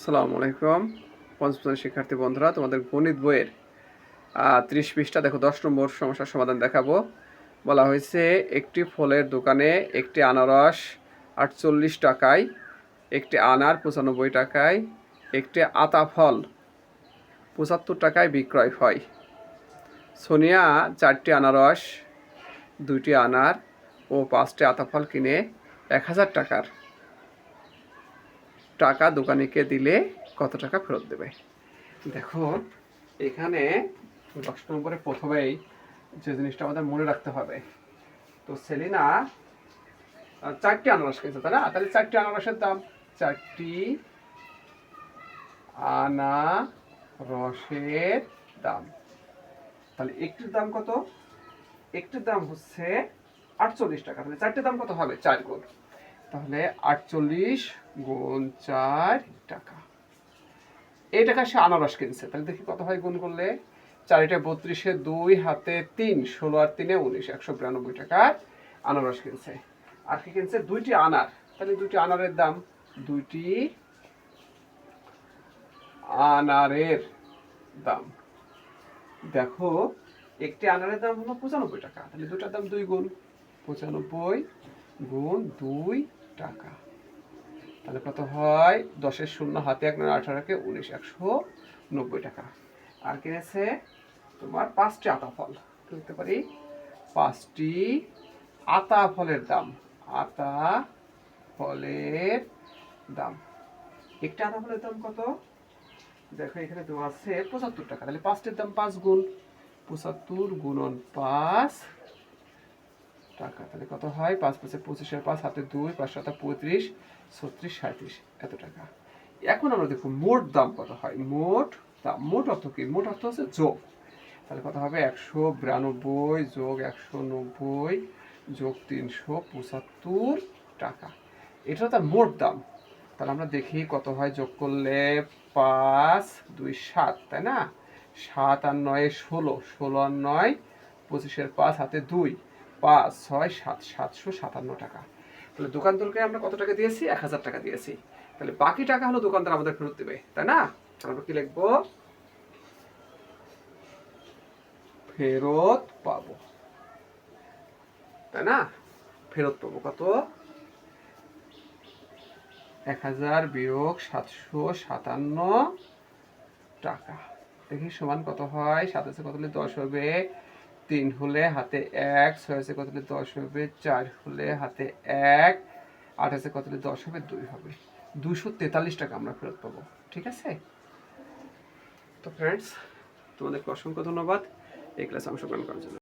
আসসালামু আলাইকুম পঞ্চম শিক্ষার্থী বন্ধুরা, তোমাদের গণিত বইয়ের 30 পৃষ্ঠা দেখো, 10 নম্বর সমস্যার সমাধান দেখাবো। বলা হয়েছে একটি ফলের দোকানে একটি আনারস 48 টাকায়, একটি আনার 95 টাকায়, একটি আতা ফল 75 টাকায় বিক্রয় হয়। সোনিয়া 4টি আনারস, 2টি আনার ও 5টি আতা ফল কিনে 1000 টাকা দোকানিকে দিলে কত টাকা ফেরত দেবে? দেখো, এখানে 10 নম্বরে প্রথমেই যে জিনিসটা আমাদের মনে রাখতে হবে, তো সেলিনা 4টি আনারস কিনছে, তাই না? তাহলে 4টি আনারসের দাম, 4টি আনারসের দাম, তাহলে একটির দাম কত? একটির দাম হচ্ছে 48 টাকা। তাহলে 4টির দাম কত হবে? 4 গুণ, তাহলে 48 গুণ 4 টাকা। এই টাকা সে আনারস কিনছে, তাহলে দেখি কত হয় গুণ করলে। 4 32, 2 হাতে 3, 16 আর 3 19, 192 টাকার আনারস কিনছে। আর কি কিনছে? 2টি আনার, তাহলে 2টি আনারের দাম, 2টি আনারের দাম দেখো, একটি আনারের দাম হলো 95 টাকা, তাহলে দুটার দাম 2 গুণ, 95 গুণ 2 টাকা। তাহলে কত হয়? 10-এর 0 হাতে 1 18কে 19, 190 টাকা। আর কিনেছে তোমার 5টি আতা ফল, লিখতে পারি 5টি আতা ফলের দাম, আতা ফলের দাম। একটি আতা ফলের দাম কত? দেখো এখানে দেওয়া আছে 75 টাকা, তাহলে 5টির দাম 5 গুণ, 75 গুণন 5 টাকা। তাহলে কত হয়? 5 5 25, 5 হাতে 2, 5 7 35, 36 37 এত টাকা। এখন আমরা দেখো মোট দাম কত হয়। মোট দাম, মোট অর্থ কি? মোট অর্থ হচ্ছে যোগ। তাহলে কত হবে? 192 যোগ 190 যোগ 375 টাকা, এটা তার মোট দাম। তাহলে আমরা দেখি কত হয় যোগ করলে। 5 2 7, তাই না? 7 আর 9 16, 16 আর 9 25, 5 হাতে 2, 5 6 7, 757 টাকা। তাহলে দোকানদারকে আমরা কত টাকা দিয়েছি? 1000 টাকা দিয়েছি। তাহলে বাকি টাকা হলো দোকানদার আমাদের ফেরত দেবে, তাই না? আমরা কি লিখবো? ফেরত পাবো, তাই না? ফেরত পাবো কত? 1000 বিয়োগ 757 টাকা। দেখি সমান কত হয়। 7 আছে কত হলে 10 হবে, 3 হলে হাতে 1, 6 আছে কত হলে 10 হবে, 4 হলে হাতে 1, 8 আছে কত হলে 10 হবে, 2 হবে। 243 টাকা আমরা ফেরত পাবো, ঠিক আছে? তো ফ্রেন্ডস, তোমাদেরকে অসংখ্য ধন্যবাদ এই ক্লাসে অংশগ্রহণ করার জন্য।